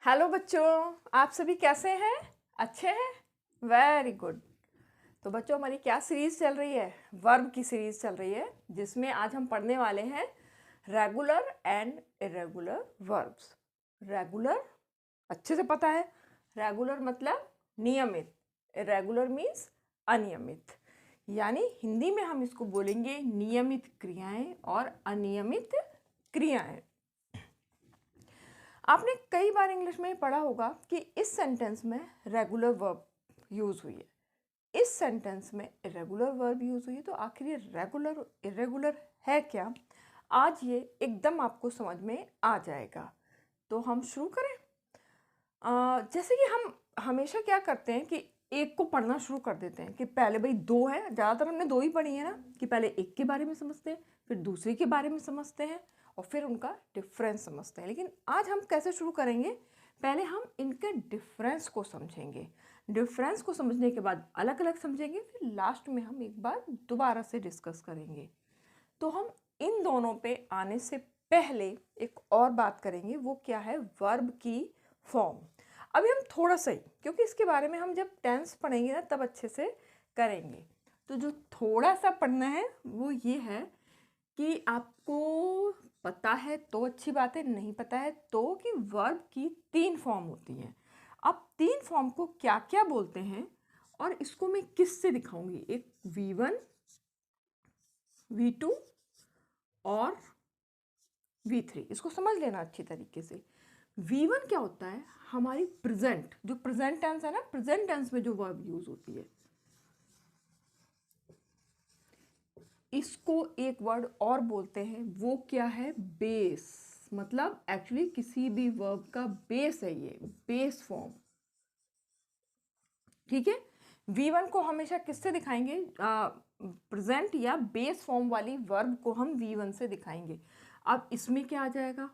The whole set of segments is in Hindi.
हेलो बच्चों, आप सभी कैसे हैं? अच्छे हैं? Very good. तो बच्चों, हमारी क्या सीरीज़ चल रही है? वर्ब की सीरीज़ चल रही है, जिसमें आज हम पढ़ने वाले हैं regular and irregular verbs. Regular अच्छे से पता है, रेगुलर मतलब नियमित, इरेगुलर मीन्स अनियमित। यानी हिंदी में हम इसको बोलेंगे नियमित क्रियाएं और अनियमित क्रियाएं। आपने कई बार इंग्लिश में पढ़ा होगा कि इस सेंटेंस में रेगुलर वर्ब यूज़ हुई है, इस सेंटेंस में इरेगुलर वर्ब यूज़ हुई है। तो आखिर ये रेगुलर इरेगुलर है क्या? आज ये एकदम आपको समझ में आ जाएगा। तो हम शुरू करें। जैसे कि हम हमेशा क्या करते हैं कि एक को पढ़ना शुरू कर देते हैं कि पहले भाई दो है, ज़्यादातर हमने दो ही पढ़ी है ना, कि पहले एक के बारे में समझते हैं, फिर दूसरे के बारे में समझते हैं और फिर उनका डिफरेंस समझते हैं। लेकिन आज हम कैसे शुरू करेंगे? पहले हम इनके डिफरेंस को समझेंगे, डिफरेंस को समझने के बाद अलग अलग समझेंगे, फिर लास्ट में हम एक बार दोबारा से डिस्कस करेंगे। तो हम इन दोनों पे आने से पहले एक और बात करेंगे, वो क्या है? वर्ब की फॉर्म। अभी हम थोड़ा सा ही, क्योंकि इसके बारे में हम जब टेंस पढ़ेंगे ना तब अच्छे से करेंगे। तो जो थोड़ा सा पढ़ना है वो ये है कि आपको पता है तो अच्छी बात है, नहीं पता है तो कि वर्ब की 3 फॉर्म होती हैं। अब 3 फॉर्म को क्या क्या बोलते हैं और इसको मैं किससे दिखाऊंगी? एक V1, V2 और V3। इसको समझ लेना अच्छी तरीके से। V1 क्या होता है? हमारी प्रेजेंट, जो प्रेजेंट टेंस है ना, प्रेजेंट टेंस में जो वर्ब यूज होती है, इसको एक वर्ड और बोलते हैं, वो क्या है? बेस। मतलब एक्चुअली किसी भी वर्ब का बेस है ये, बेस फॉर्म। ठीक है। V1 को हमेशा किससे दिखाएंगे? प्रेजेंट या बेस फॉर्म वाली वर्ब को हम V1 से दिखाएंगे। अब इसमें क्या आ जाएगा?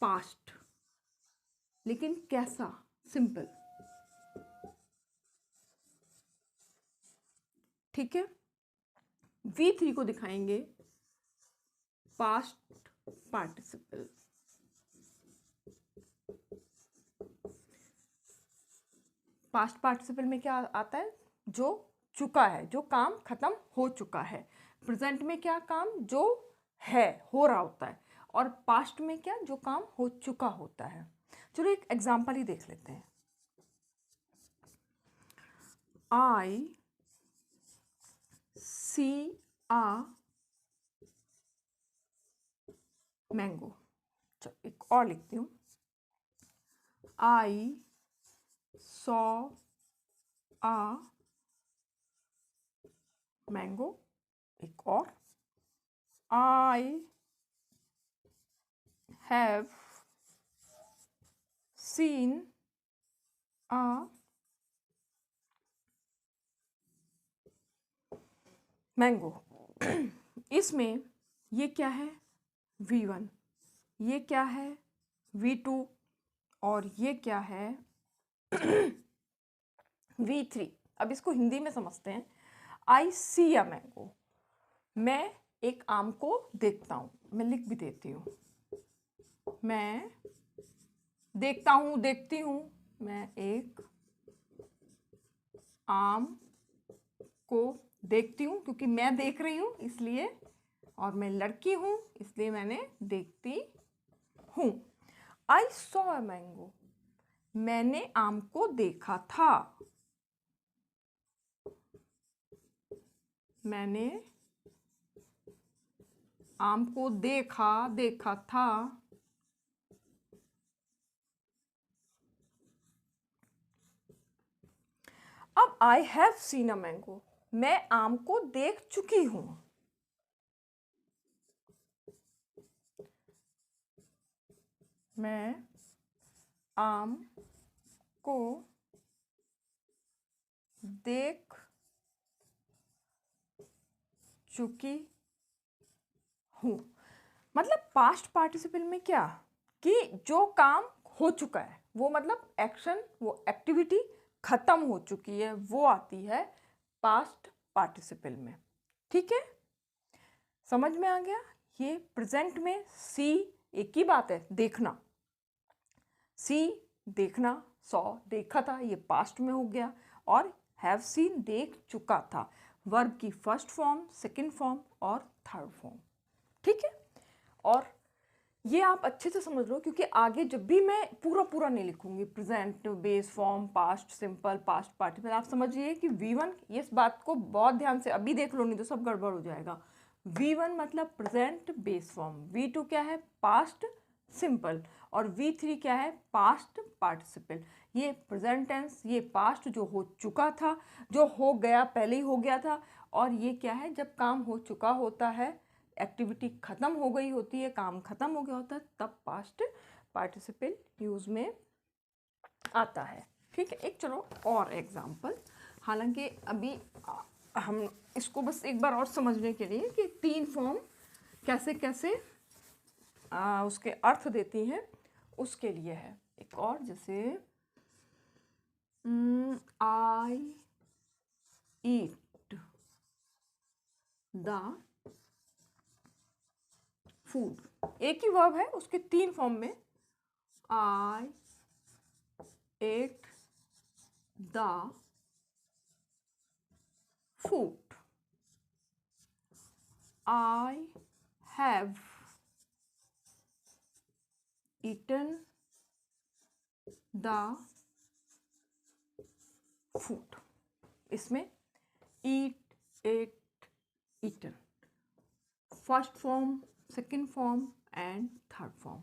पास्ट। लेकिन कैसा? सिंपल। ठीक है। V3 को दिखाएंगे पास्ट पार्टिसिपल। पास्ट पार्टिसिपल में क्या आता है? जो चुका है, जो काम खत्म हो चुका है। प्रेजेंट में क्या? काम जो है, हो रहा होता है। और पास्ट में क्या? जो काम हो चुका होता है। चलो एक एग्जांपल ही देख लेते हैं। I see a mango. चलो एक और लिखती हूँ। I saw a mango. एक और, I have seen a mango. इसमें ये क्या है? V1, ये क्या है? V2 और ये क्या है? V3। अब इसको हिंदी में समझते हैं। आई सी अ मैंगो, मैं एक आम को देखता हूँ। मैं लिख भी देती हूँ, मैं देखता हूँ, देखती हूँ। मैं एक आम को देखती हूँ, क्योंकि मैं देख रही हूँ इसलिए, और मैं लड़की हूँ इसलिए मैंने देखती हूँ। आई सॉ अ मैंगो, मैंने आम को देखा था। मैंने आम को देखा, देखा था। अब आई हैव सीन अ मैंगो, मैं आम को देख चुकी हूं। मैं आम को देख चुकी हूं। मतलब पास्ट पार्टिसिपल में क्या? कि जो काम हो चुका है, वो मतलब एक्शन, वो एक्टिविटी खत्म हो चुकी है, वो आती है पास्ट पार्टिसिपल में। ठीक है, समझ में आ गया? ये प्रेजेंट में सी, एक ही बात है, देखना। सी देखना, सॉ देखा था, ये पास्ट में हो गया। और हैव सीन देख चुका था, वर्ब की फर्स्ट फॉर्म, सेकंड फॉर्म और थर्ड फॉर्म। ठीक है, और ये आप अच्छे से समझ लो, क्योंकि आगे जब भी मैं पूरा नहीं लिखूंगी, present, base form, past simple, past participle, आप समझिए कि V1, ये इस बात को बहुत ध्यान से अभी देख लो, नहीं तो सब गड़बड़ हो जाएगा। V1 मतलब प्रेजेंट बेस फॉर्म, V2 क्या है, पास्ट सिंपल, और V3 क्या है, पास्ट पार्टिसिपल। ये प्रेजेंट टेंस, ये पास्ट जो हो चुका था, जो हो गया पहले ही हो गया था, और ये क्या है, जब काम हो चुका होता है, एक्टिविटी खत्म हो गई होती है, काम खत्म हो गया होता है, तब पास्ट पार्टिसिपल यूज में आता है। ठीक है, एक चलो और एग्जांपल, हालांकि अभी हम इसको बस एक बार और समझने के लिए कि तीन फॉर्म कैसे कैसे उसके अर्थ देती हैं, उसके लिए है। एक और, जैसे आई ईट द फूड, एक ही वर्ब है, उसके तीन फॉर्म में, I ate the food, I have eaten the food. इसमें eat, ate, eaten, first form, second form and third form.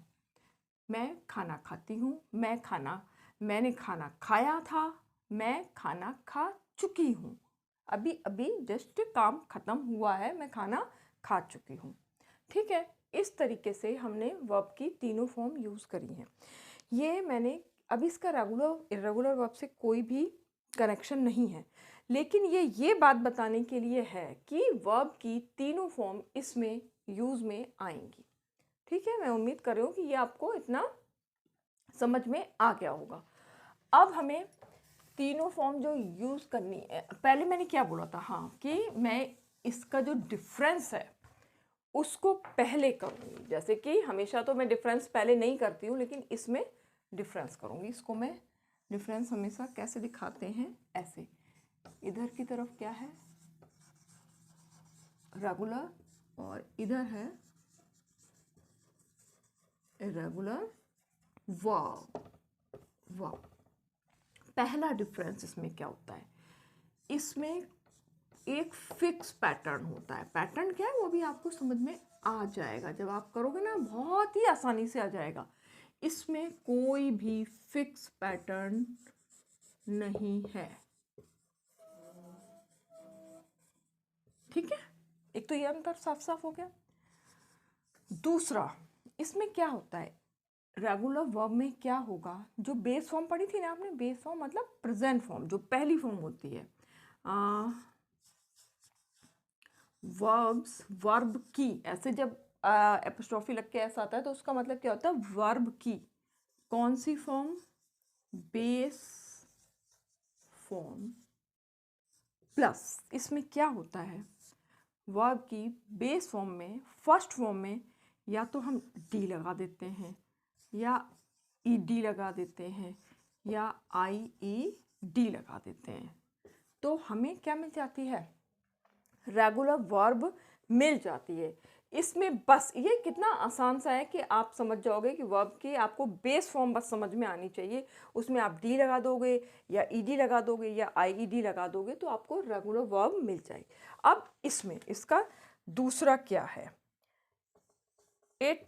मैं खाना खाती हूँ, मैंने खाना खाया था, मैं खाना खा चुकी हूँ, अभी अभी जस्ट काम खत्म हुआ है, मैं खाना खा चुकी हूँ। ठीक है, इस तरीके से हमने वर्ब की तीनों फॉर्म यूज़ करी हैं। ये मैंने अभी इसका रेगुलर इरेगुलर वर्ब से कोई भी कनेक्शन नहीं है, लेकिन ये बात बताने के लिए है कि वर्ब की तीनों फॉर्म इसमें यूज़ में आएंगी। ठीक है, मैं उम्मीद कर रही हूँ कि ये आपको इतना समझ में आ गया होगा। अब हमें तीनों फॉर्म जो यूज़ करनी है, पहले मैंने क्या बोला था, हाँ, कि मैं इसका जो डिफरेंस है उसको पहले करूँगी। जैसे कि हमेशा तो मैं डिफरेंस पहले नहीं करती हूँ, लेकिन इसमें डिफरेंस करूँगी। इसको मैं डिफरेंस हमेशा कैसे दिखाते हैं, ऐसे, इधर की तरफ क्या है, रेगुलर, और इधर है इरेगुलर वर्ब। पहला डिफरेंस इसमें क्या होता है, इसमें एक फिक्स पैटर्न होता है। पैटर्न क्या है वो भी आपको समझ में आ जाएगा, जब आप करोगे ना बहुत ही आसानी से आ जाएगा। इसमें कोई भी फिक्स पैटर्न नहीं है। ठीक है, एक तो ये अंतर साफ साफ हो गया। दूसरा, इसमें क्या होता है, रेगुलर वर्ब में क्या होगा, जो बेस फॉर्म पढ़ी थी ना आपने, बेस फॉर्म मतलब प्रेजेंट फॉर्म, जो पहली फॉर्म होती है, वर्ब्स, वर्ब की, ऐसे जब एपोस्ट्रोफी लग के ऐसा आता है तो उसका मतलब क्या होता है, वर्ब की कौन सी फॉर्म, बेस फॉर्म प्लस, इसमें क्या होता है, वर्ब की बेस फॉर्म में, फर्स्ट फॉर्म में या तो हम डी लगा देते हैं, या ई डी लगा देते हैं, या आई ई डी लगा देते हैं, तो हमें क्या मिल जाती है, रेगुलर वर्ब मिल जाती है। इसमें बस ये कितना आसान सा है कि आप समझ जाओगे कि वर्ब की आपको बेस फॉर्म बस समझ में आनी चाहिए, उसमें आप डी लगा दोगे या ईडी लगा दोगे या आईईडी लगा दोगे तो आपको रेगुलर वर्ब मिल जाएगी। अब इसमें इसका दूसरा क्या है, इट,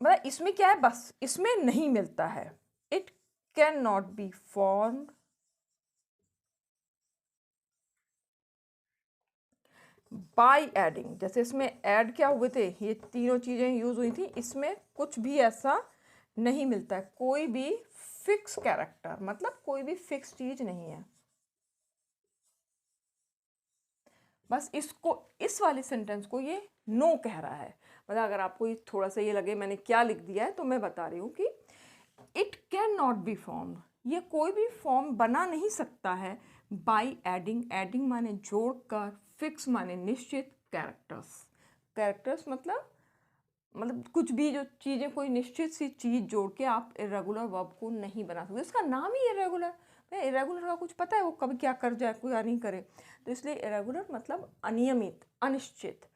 मतलब इसमें क्या है, बस इसमें नहीं मिलता है, it can not be formed by adding. जैसे इसमें ऐड क्या हुए थे, ये तीनों चीज़ें यूज हुई थी, इसमें कुछ भी ऐसा नहीं मिलता है, कोई भी फिक्स कैरेक्टर, मतलब कोई भी फिक्स चीज नहीं है। बस इसको, इस वाले सेंटेंस को ये नो कह रहा है। मतलब अगर आपको ये थोड़ा सा ये लगे मैंने क्या लिख दिया है, तो मैं बता रही हूँ कि it can not be formed, ये कोई भी फॉर्म बना नहीं सकता है बाय एडिंग, एडिंग माने जोड़कर, फिक्स माने निश्चित, कैरेक्टर्स, कैरेक्टर्स मतलब मतलब कुछ भी जो चीज़ें, कोई निश्चित सी चीज़ जोड़ के आप इरेगुलर वर्ब को नहीं बना सकते। इसका नाम ही इरेगुलर है। इरेगुलर का कुछ पता है वो कभी क्या कर जाए, कोई नहीं करे, तो इसलिए इरेगुलर मतलब अनियमित, अनिश्चित।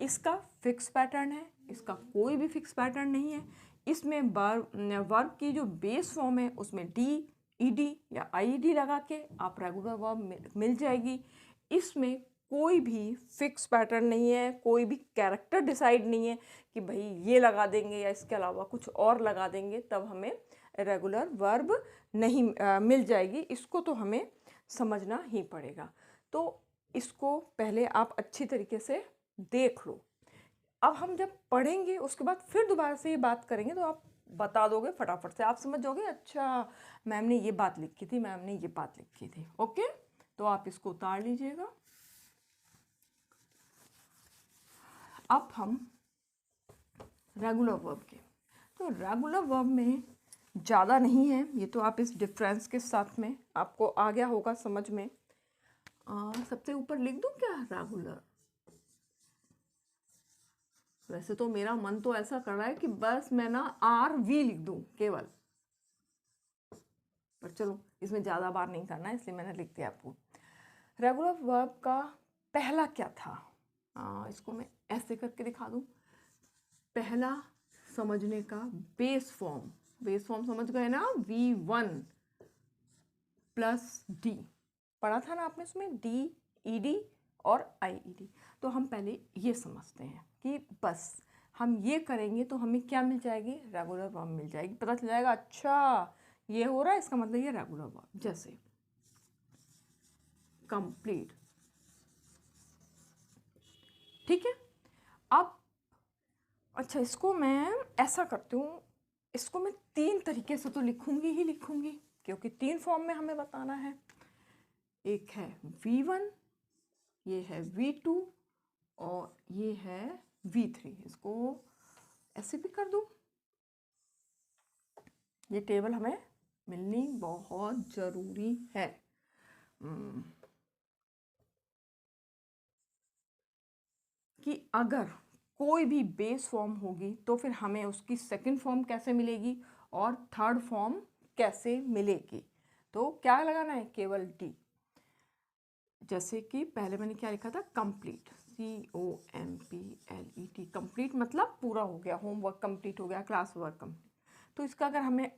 इसका फिक्स पैटर्न है, इसका कोई भी फिक्स पैटर्न नहीं है। इसमें वर्ब की जो बेस फॉर्म है उसमें डी, ईडी या आईडी लगा के आप रेगुलर वर्ब मिल जाएगी। इसमें कोई भी फिक्स पैटर्न नहीं है, कोई भी कैरेक्टर डिसाइड नहीं है कि भाई ये लगा देंगे या इसके अलावा कुछ और लगा देंगे तब हमें रेगुलर वर्ब नहीं मिल जाएगी। इसको तो हमें समझना ही पड़ेगा। तो इसको पहले आप अच्छी तरीके से देख लो। अब हम जब पढ़ेंगे उसके बाद फिर दोबारा से ये बात करेंगे तो आप बता दोगे फटाफट से, आप समझ जाओगे अच्छा मैम ने ये बात लिखी थी, मैम ने ये बात लिखी थी। ओके, तो आप इसको उतार लीजिएगा। अब हम रेगुलर वर्ब के, तो रेगुलर वर्ब में ज़्यादा नहीं है, ये तो आप इस डिफरेंस के साथ में आपको आ गया होगा समझ में। सबसे ऊपर लिख दूं क्या रेगुलर? वैसे तो मेरा मन तो ऐसा कर रहा है कि बस मैं ना RV लिख दूं केवल, पर चलो इसमें ज़्यादा बार नहीं करना है इसलिए मैंने लिख दिया आपको। रेगुलर वर्ब का पहला क्या था, इसको मैं ऐसे करके दिखा दूं। पहला समझने का बेस फॉर्म, बेस फॉर्म समझ गए ना, V1 प्लस डी पढ़ा था ना आपने, उसमें डी, ईडी और आईईडी। तो हम पहले ये समझते हैं कि बस हम ये करेंगे तो हमें क्या मिल जाएगी, रेगुलर वर्ब मिल जाएगी। पता चल जाएगा अच्छा ये हो रहा है, इसका मतलब ये रेगुलर वर्ब। जैसे कंप्लीट, ठीक है। अब अच्छा इसको मैं ऐसा करती हूँ, इसको मैं 3 तरीके से तो लिखूंगी ही लिखूंगी क्योंकि 3 फॉर्म में हमें बताना है। एक है V1, ये है V2 और ये है V3। इसको ऐसे भी कर दूं, ये टेबल हमें मिलनी बहुत ज़रूरी है। कि अगर कोई भी बेस फॉर्म होगी तो फिर हमें उसकी सेकंड फॉर्म कैसे मिलेगी और थर्ड फॉर्म कैसे मिलेगी। तो क्या लगाना है, केवल डी। जैसे कि पहले मैंने क्या लिखा था, कंप्लीट, COMPLET, कंप्लीट मतलब पूरा हो गया, होमवर्क कंप्लीट हो गया, क्लास वर्क कंप्लीट। तो इसका अगर हमें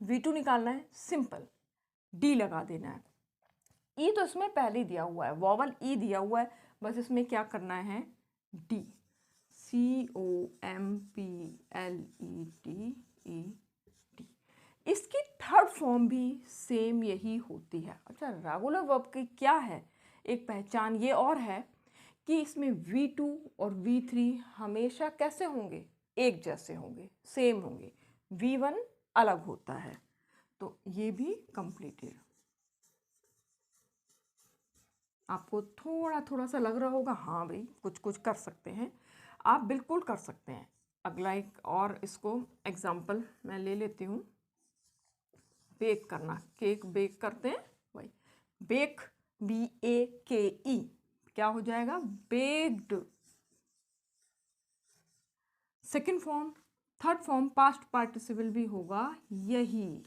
V2 निकालना है, सिंपल डी लगा देना है। ई तो इसमें पहले ही दिया हुआ है, वॉवल ई दिया हुआ है, बस इसमें क्या करना है, डी, COMPLET। इसकी थर्ड फॉर्म भी सेम यही होती है। अच्छा रेगुलर वर्ब की क्या है एक पहचान, ये और है कि इसमें V2 और V3 हमेशा कैसे होंगे, एक जैसे होंगे, सेम होंगे। V1 अलग होता है, तो ये भी कंप्लीटेड। आपको थोड़ा थोड़ा सा लग रहा होगा हाँ भाई कुछ कुछ कर सकते हैं, आप बिल्कुल कर सकते हैं। अगला एक और इसको एग्जाम्पल मैं ले लेती हूँ। बेक करना, केक बेक करते हैं वही, बेक BAKE, क्या हो जाएगा, baked. Second form, third form past participle भी होगा यही।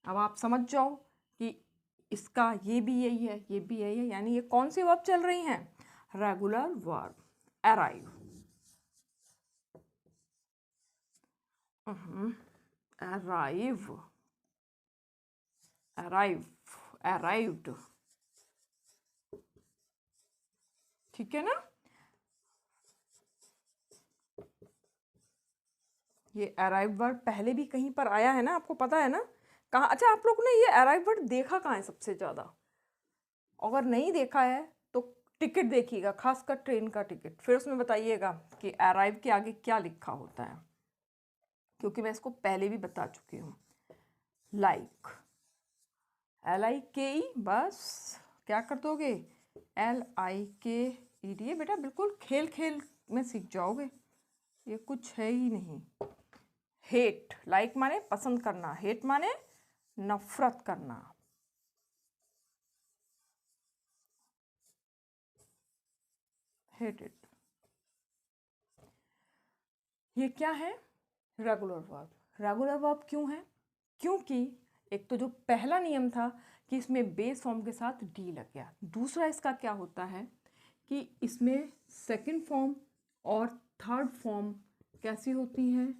अब आप समझ जाओ कि इसका ये भी यही है, ये भी यही है, यानी ये कौन सी वर्ब चल रही हैं, regular verb. Arrive, arrive, arrive, arrived, ठीक है ना। ये अराइव वर्ड पहले भी कहीं पर आया है ना, आपको पता है ना कहाँ। अच्छा आप लोग ने ये अराइव वर्ड देखा कहाँ है सबसे ज़्यादा, अगर नहीं देखा है तो टिकट देखिएगा, खासकर ट्रेन का टिकट, फिर उसमें बताइएगा कि अराइव के आगे क्या लिखा होता है, क्योंकि मैं इसको पहले भी बता चुकी हूँ। लाइक, LIKE, बस क्या कर दोगे, LIKED। बेटा बिल्कुल खेल खेल में सीख जाओगे, ये कुछ है ही नहीं। हेट, लाइक माने पसंद करना, हेट माने नफरत करना। हेटेड, ये क्या है? Regular verb. रेगुलर वर्ब क्यों है? क्योंकि एक तो जो पहला नियम था कि इसमें बेस फॉर्म के साथ डी लग गया। दूसरा इसका क्या होता है कि इसमें सेकंड फॉर्म और थर्ड फॉर्म कैसी होती हैं?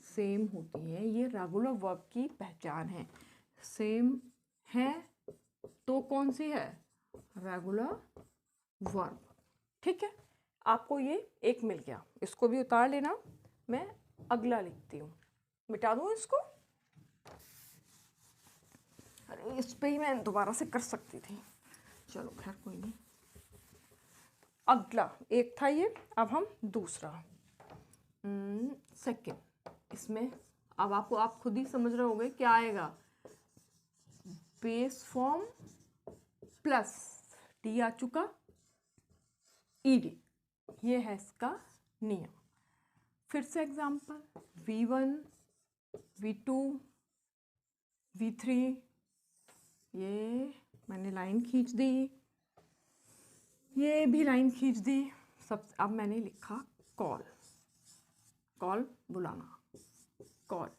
सेम होती हैं। ये रेगुलर वर्ब की पहचान है। सेम है तो कौन सी है? Regular verb. ठीक है, आपको ये एक मिल गया, इसको भी उतार लेना। मैं अगला लिखती हूँ, मिटा दूँ इसको। अरे इस पे ही मैं दोबारा से कर सकती थी, चलो खैर कोई नहीं। अगला एक था ये, अब हम दूसरा सेकंड। इसमें अब आपको, आप खुद ही समझ रहे होंगे क्या आएगा। बेस फॉर्म प्लस डी आ चुका, ईडी, ये है इसका नियम। फिर से एग्जांपल, V1, V2, V3, ये मैंने लाइन खींच दी, ये भी लाइन खींच दी। सब अब मैंने लिखा कॉल, कॉल बुलाना, कॉल,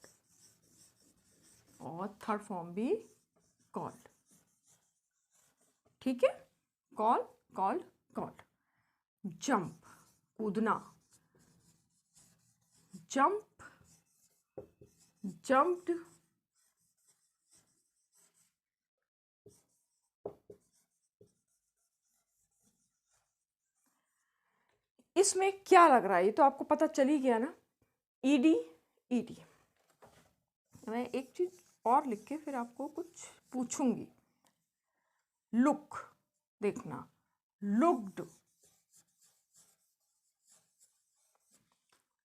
और थर्ड फॉर्म भी कॉल। ठीक है, कॉल कॉल कॉल। जंप, कूदना, जंप, जंप्ड, इसमें क्या लग रहा है ये तो आपको पता चल ही गया ना, ईडी ईडी। मैं एक चीज और लिख के फिर आपको कुछ पूछूंगी। लुक, देखना, looked,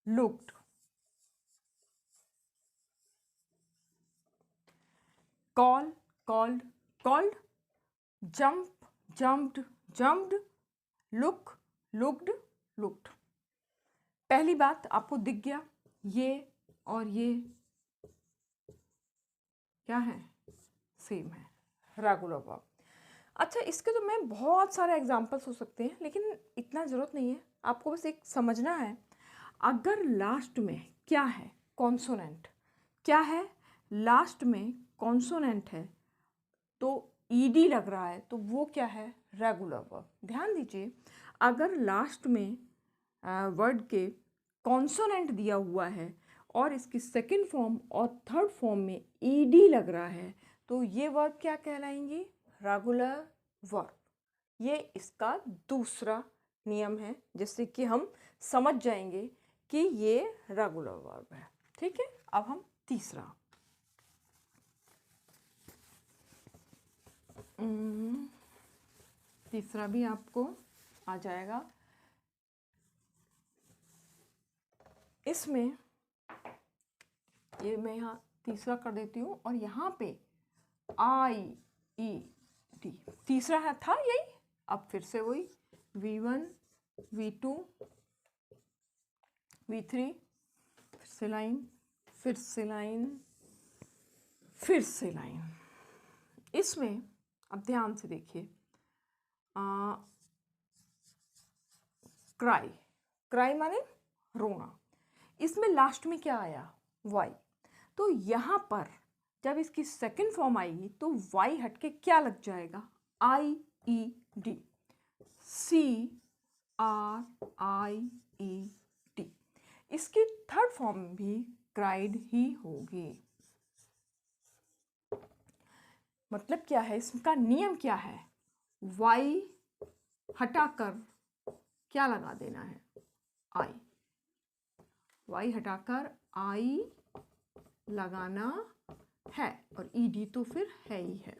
looked. Call, called, called. Jump, jumped, jumped. Look, looked, looked. पहली बात आपको दिख गया, ये और ये क्या है? सेम है, रेगुलर वर्ब। अच्छा, इसके तो मैं बहुत सारे एग्जांपल्स हो सकते हैं, लेकिन इतना ज़रूरत नहीं है। आपको बस एक समझना है, अगर लास्ट में क्या है? कॉन्सोनेंट। क्या है? लास्ट में कॉन्सोनेंट है तो ईडी लग रहा है, तो वो क्या है? Regular verb. ध्यान दीजिए, अगर लास्ट में वर्ड के कॉन्सोनेंट दिया हुआ है और इसकी सेकंड फॉर्म और थर्ड फॉर्म में ईडी लग रहा है, तो ये वर्ब क्या कहलाएंगी? Regular verb. ये इसका दूसरा नियम है, जिससे कि हम समझ जाएंगे कि ये रेगुलर वर्ब है। ठीक है, अब हम तीसरा, तीसरा भी आपको आ जाएगा। इसमें ये मैं यहाँ तीसरा कर देती हूँ और यहाँ पे आई ई डी, तीसरा है था यही। अब फिर से वही V1, V2, V3, फिर से लाइन, फिर से लाइन, फिर से लाइन। इसमें अब ध्यान से देखिए, क्राई, क्राई माने रोना। इसमें लास्ट में क्या आया? वाई। तो यहाँ पर जब इसकी सेकंड फॉर्म आएगी तो वाई हटके क्या लग जाएगा? आई ई डी, CRIED। इसकी थर्ड फॉर्म भी क्राइड ही होगी। मतलब क्या है? इसका नियम क्या है? वाई हटाकर क्या लगा देना है? आई। वाई हटाकर आई लगाना है, और ईडी तो फिर है ही है।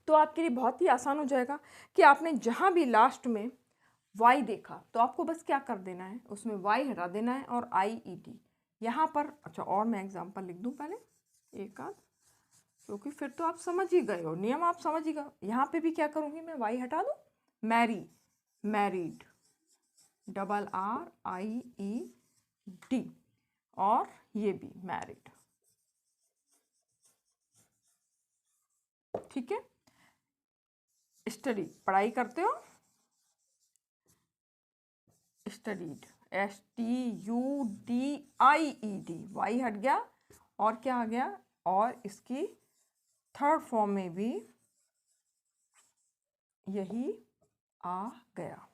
तो आपके लिए बहुत ही आसान हो जाएगा कि आपने जहाँ भी लास्ट में वाई देखा तो आपको बस क्या कर देना है, उसमें वाई हटा देना है और IED यहाँ पर। अच्छा, और मैं एग्जांपल लिख दूँ पहले एक आध, क्योंकि फिर तो आप समझ ही गए हो, नियम आप समझ ही गए। यहाँ पे भी क्या करूँगी मैं? वाई हटा दूँ, मैरी, मैरिड, RRIED, और ये भी मैरिड। ठीक है, स्टडी, पढ़ाई करते हो, स्टडीड, STUDIED, वाई हट गया और क्या आ गया, और इसकी थर्ड फॉर्म में भी यही आ गया।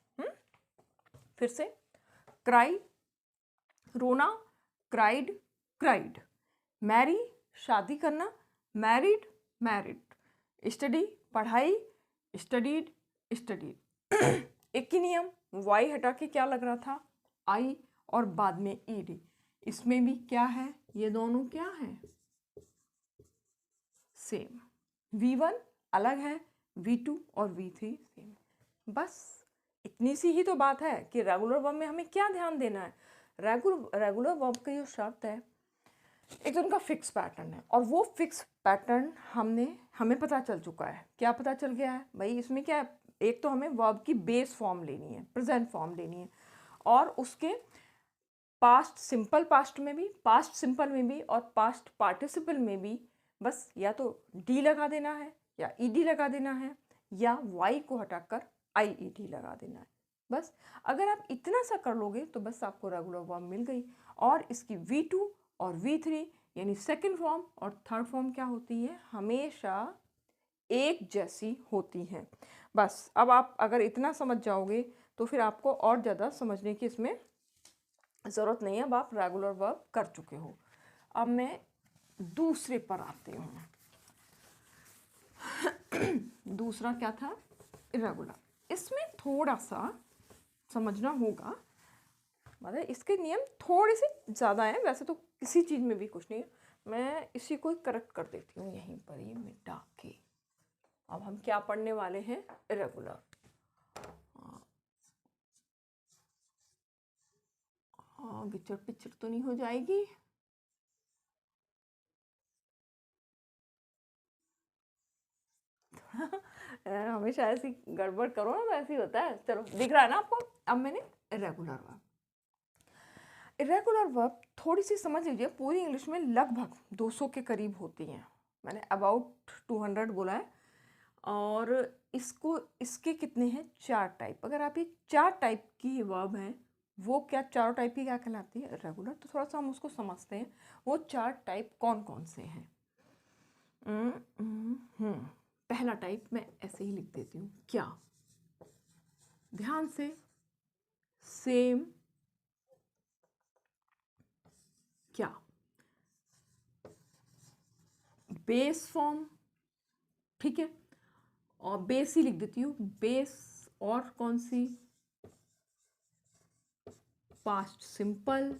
फिर से क्राई, रोना, क्राइड, क्राइड, मैरी, शादी करना, मैरिड, मैरिड, स्टडी, पढ़ाई, स्टडीड, स्टडीड। एक ही नियम, वाई हटा के क्या लग रहा था, आई, और बाद में ईडी। इसमें भी क्या है, ये दोनों क्या है, सेम। V1 अलग है, V2 और V3 सेम। बस इतनी सी ही तो बात है कि रेगुलर वर्ब में हमें क्या ध्यान देना है। रेगुलर वर्ब का जो शर्त है, एक तो उनका फिक्स पैटर्न है, और वो फिक्स पैटर्न हमें पता चल चुका है। क्या पता चल गया है भाई, इसमें क्या है, एक तो हमें वर्ब की बेस फॉर्म लेनी है, प्रेजेंट फॉर्म लेनी है, और उसके पास्ट सिंपल पास्ट में भी, पास्ट सिंपल में भी, और पास्ट पार्टिसिपल में भी बस या तो डी लगा देना है, या ईडी लगा देना है, या वाई को हटाकर आईईडी लगा देना है। बस अगर आप इतना सा कर लोगे तो बस आपको रेगुलर वर्ब मिल गई। और इसकी V2 और V3 यानी सेकंड फॉर्म और थर्ड फॉर्म क्या होती है, हमेशा एक जैसी होती हैं। बस अब आप अगर इतना समझ जाओगे तो फिर आपको और ज़्यादा समझने की इसमें ज़रूरत नहीं है, अब आप रेगुलर वर्ब कर चुके हो। अब मैं दूसरे पर आती हूँ। दूसरा क्या था, इरेगुलर। इसमें थोड़ा सा समझना होगा, मतलब इसके नियम थोड़े से ज़्यादा हैं, वैसे तो किसी चीज़ में भी कुछ नहीं है। मैं इसी को करेक्ट कर देती हूँ यहीं पर ही मिटा के। अब हम क्या पढ़ने वाले हैं, इरेगुलर। हाँ, गिचड़ पिचड़ तो नहीं हो जाएगी। हमेशा ऐसी गड़बड़ करो ना तो ऐसे ही होता है। चलो दिख रहा है ना आपको। अब मैंने इरेगुलर वर्ब, इरेगुलर वर्ब थोड़ी सी समझ लीजिए, पूरी इंग्लिश में लगभग 200 के करीब होती हैं। मैंने अबाउट 200 बोला है, और इसके कितने हैं, 4 टाइप। अगर आप ये 4 टाइप की वर्ब हैं, वो क्या चारों टाइप की क्या कहलाती है, रेगुलर। तो थोड़ा सा हम उसको समझते हैं, वो 4 टाइप कौन कौन से हैं। पहला टाइप मैं ऐसे ही लिख देती हूँ, क्या, ध्यान से, सेम, क्या, बेस फॉर्म, ठीक है, और बेस ही लिख देती हूँ, बेस, और कौन सी, पास्ट सिंपल।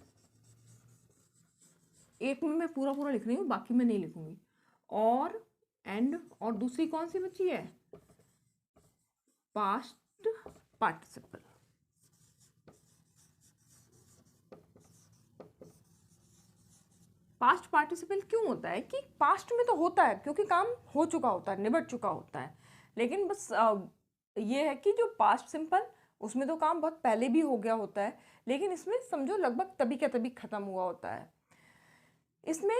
एक में मैं पूरा पूरा लिख रही हूँ, बाकी मैं नहीं लिखूंगी, और एंड, और दूसरी कौन सी बची है, पास्ट पार्टिसिपल। पास्ट पार्टिसिपल क्यों होता है कि पास्ट में तो होता है क्योंकि काम हो चुका होता है, निबट चुका होता है, लेकिन बस ये है कि जो पास्ट सिंपल, उसमें तो काम बहुत पहले भी हो गया होता है, लेकिन इसमें समझो लगभग तभी का तभी खत्म हुआ होता है। इसमें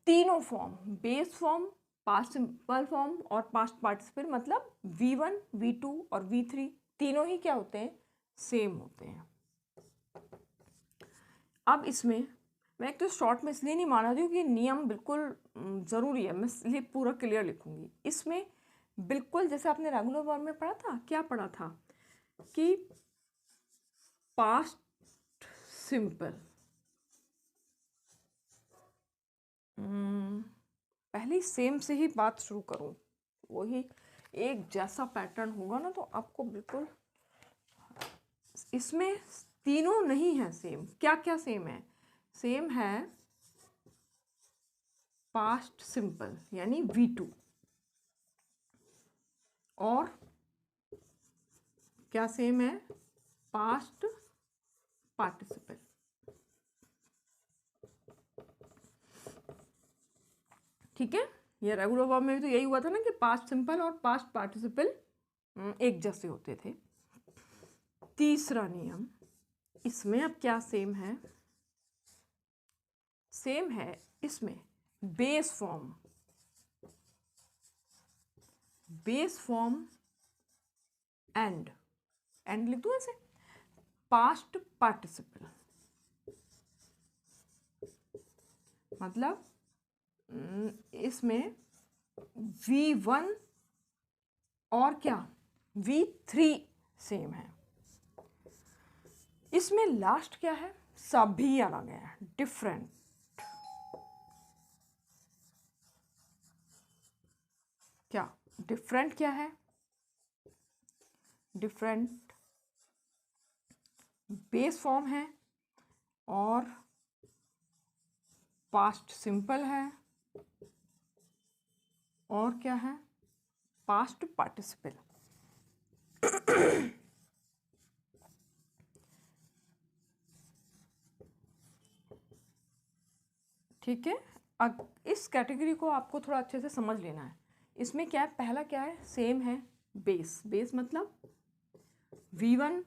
तीनों form, base form, past simple form और पास्ट पार्टिसिपल, मतलब V1, V2 और V3 तीनों ही क्या होते हैं, सेम होते हैं। अब इसमें मैं एक तो शॉर्ट में इसलिए नहीं माना रही हूँ कि नियम बिल्कुल ज़रूरी है, मैं इसलिए पूरा क्लियर लिखूंगी। इसमें बिल्कुल जैसे आपने रेगुलर वर्ब में पढ़ा था, क्या पढ़ा था कि पास्ट सिंपल, पहले सेम से ही बात शुरू करूँ, वही एक जैसा पैटर्न होगा ना, तो आपको बिल्कुल, इसमें तीनों नहीं है सेम। क्या क्या सेम है, सेम है पास्ट सिंपल यानी V2, और क्या सेम है, पास्ट पार्टिसिपल। ठीक है, ये रेगुलर वर्ब में भी तो यही हुआ था ना कि पास्ट सिंपल और पास्ट पार्टिसिपल एक जैसे होते थे। तीसरा नियम, इसमें अब क्या सेम है, सेम है इसमें base form, base form and लिख दूं ऐसे, पास्ट पार्टिसिपल, मतलब इसमें V1 और क्या V3 सेम है। इसमें लास्ट क्या है, सभी अलग है, डिफरेंट। क्या डिफरेंट क्या है, डिफरेंट बेस फॉर्म है और पास्ट सिंपल है और क्या है, पास्ट पार्टिसिपल। ठीक है, अब इस कैटेगरी को आपको थोड़ा अच्छे से समझ लेना है। इसमें क्या है, पहला क्या है, सेम है बेस। बेस मतलब V1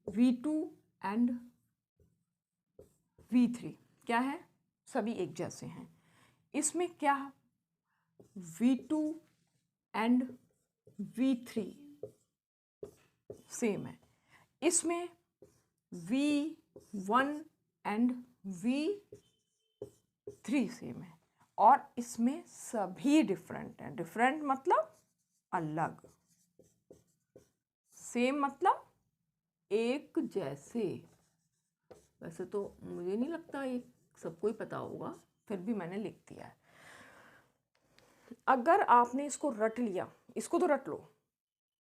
V2 एंड V3 क्या है, सभी एक जैसे हैं। इसमें क्या V2 एंड V3 सेम है। इसमें V1 एंड V3 सेम है और इसमें सभी डिफरेंट हैं। डिफरेंट मतलब अलग, सेम मतलब एक जैसे। वैसे तो मुझे नहीं लगता ये सबको ही पता होगा, फिर भी मैंने लिख दिया है। अगर आपने इसको रट लिया, इसको तो रट लो,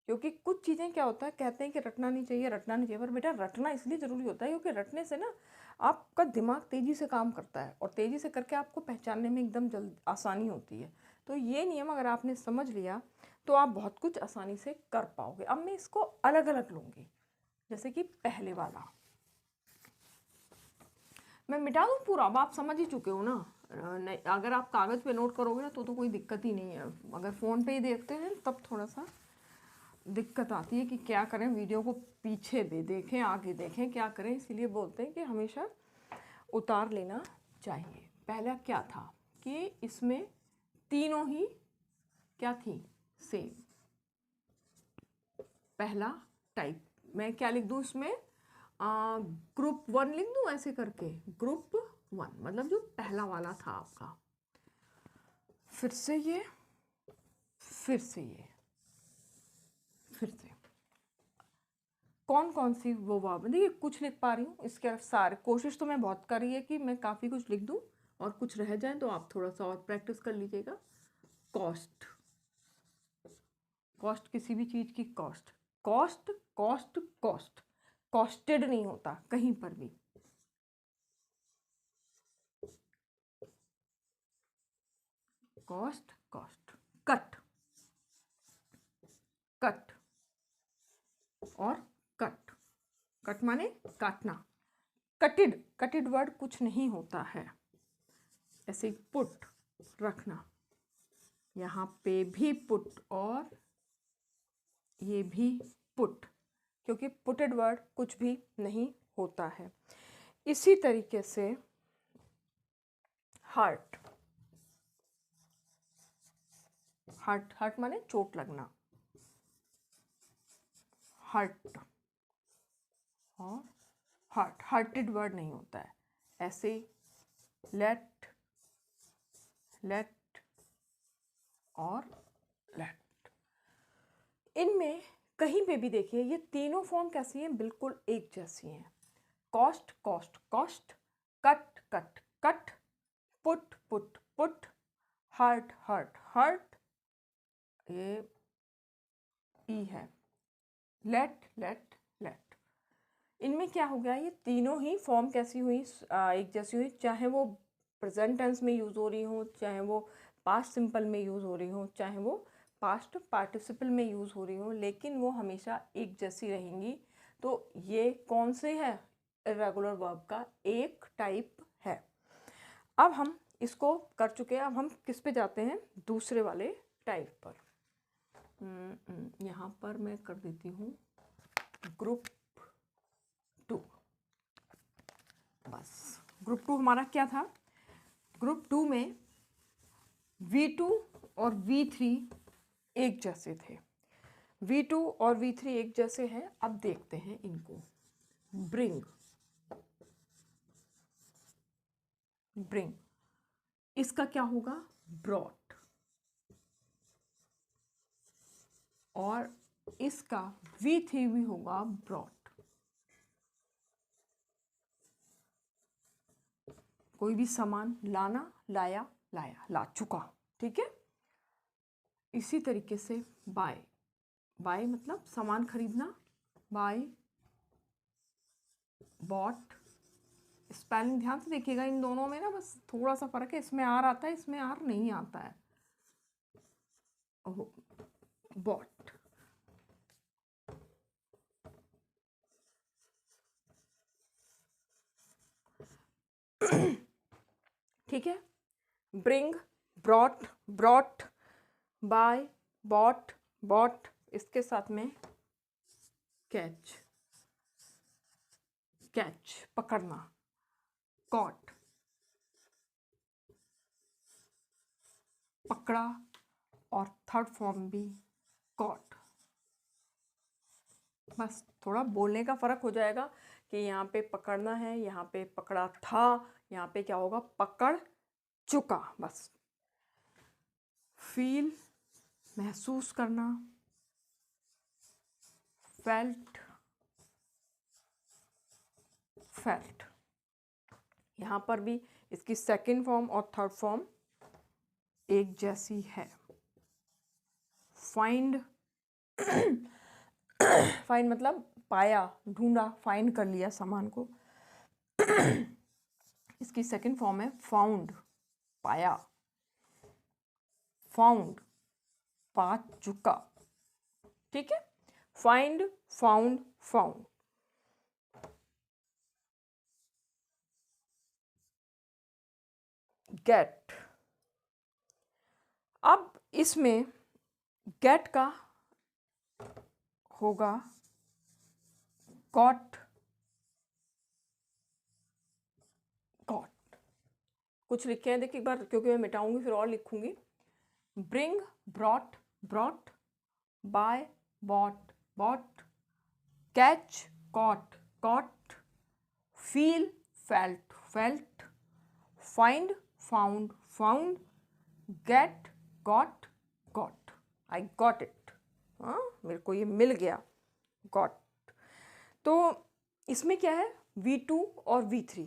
क्योंकि कुछ चीज़ें क्या होता है, कहते हैं कि रटना नहीं चाहिए, रटना नहीं चाहिए, पर बेटा रटना इसलिए ज़रूरी होता है क्योंकि रटने से ना आपका दिमाग तेज़ी से काम करता है और तेज़ी से करके आपको पहचानने में एकदम जल्द आसानी होती है। तो ये नियम अगर आपने समझ लिया तो आप बहुत कुछ आसानी से कर पाओगे। अब मैं इसको अलग अलग लूँगी, जैसे कि पहले वाला मैं मिटा दूँ पूरा। अब आप समझ ही चुके हो ना, नहीं अगर आप कागज़ पे नोट करोगे ना तो कोई दिक्कत ही नहीं है। अगर फ़ोन पे ही देखते हैं तब थोड़ा सा दिक्कत आती है कि क्या करें, वीडियो को पीछे भी देखें आगे देखें, क्या करें। इसीलिए बोलते हैं कि हमेशा उतार लेना चाहिए। पहला क्या था कि इसमें तीनों ही क्या थी, सेम। पहला टाइप मैं क्या लिख दूँ इसमें, ग्रुप 1 लिख दूँ ऐसे करके, ग्रुप 1 मतलब जो पहला वाला था आपका। फिर से ये, फिर से ये, फिर से कौन कौन सी वो वर्ब, देखिए कुछ लिख पा रही हूँ, इसके सारे कोशिश तो मैं बहुत कर रही है कि मैं काफ़ी कुछ लिख दूँ और कुछ रह जाए तो आप थोड़ा सा और प्रैक्टिस कर लीजिएगा। कॉस्ट, कॉस्ट किसी भी चीज़ की cost, cost cost cost, costed नहीं होता कहीं पर भी। कॉस्ट कॉस्ट, कट, कट और कट, कट माने काटना। कटेड, कटेड वर्ड कुछ नहीं होता है। ऐसे पुट, रखना, यहाँ पे भी पुट और ये भी पुट, क्योंकि पुटेड वर्ड कुछ भी नहीं होता है। इसी तरीके से हर्ट, हर्ट, हर्ट माने चोट लगना, हर्ट और हर्ट, हर्टेड वर्ड नहीं होता है। ऐसे लेट, लेट और लेट, इनमें कहीं पे भी देखिए ये तीनों फॉर्म कैसी हैं, बिल्कुल एक जैसी हैं। Cost cost cost, cut cut cut, put put put, hurt hurt hurt, ये ई है, लेट लेट लेट। इनमें क्या हो गया, ये तीनों ही फॉर्म कैसी हुई, एक जैसी हुई, चाहे वो प्रेजेंट टेंस में यूज़ हो रही हो, चाहे वो पास्ट सिंपल में यूज़ हो रही हो, चाहे वो पास्ट पार्टिसिपल में यूज़ हो रही हो, लेकिन वो हमेशा एक जैसी रहेंगी। तो ये कौन से है, इर्रेगुलर वर्ब का एक टाइप है। अब हम इसको कर चुके हैं, अब हम किस पे जाते हैं, दूसरे वाले टाइप पर। यहाँ पर मैं कर देती हूँ ग्रुप 2। बस ग्रुप 2 हमारा क्या था, ग्रुप 2 में V2 और V3 एक जैसे थे। V2 और V3 एक जैसे हैं। अब देखते हैं इनकी इसका क्या होगा? ब्रॉट। और इसका V3 भी होगा ब्रॉट। कोई भी सामान लाना, लाया, लाया, ला चुका, ठीक है। इसी तरीके से बाय, बाय मतलब सामान खरीदना, बाय, बॉट। स्पेलिंग ध्यान से देखिएगा, इन दोनों में ना बस थोड़ा सा फर्क है, इसमें आर आता है, इसमें आर नहीं आता है। Oh, bought. ठीक है। Bring, brought, brought, buy, bought, bought, इसके साथ में कैच, कैच पकड़ना, कॉट पकड़ा, और थर्ड फॉर्म भी कॉट। बस थोड़ा बोलने का फर्क हो जाएगा कि यहाँ पे पकड़ना है, यहाँ पे पकड़ा था, यहाँ पे क्या होगा? पकड़ चुका। बस फील, महसूस करना, फेल्ट, फेल्ट। यहाँ पर भी इसकी सेकंड फॉर्म और थर्ड फॉर्म एक जैसी है। फाइंड, फाइंड मतलब पाया, ढूंढा, फाइंड कर लिया सामान को। इसकी सेकंड फॉर्म है फाउंड, पाया, फाउंड, पा चुका, ठीक है। Find, found, found. गेट। अब इसमें गेट का होगा गॉट, गॉट। कुछ लिखे हैं देखिए एक बार, क्योंकि मैं मिटाऊंगी फिर और लिखूंगी। Bring, brought, brought, buy, bought, bought, catch, caught, caught, feel, felt, felt, find, found, found, get, got, got. I got it, हाँ मेरे को ये मिल गया, गॉट। तो इसमें क्या है? V2 और V3,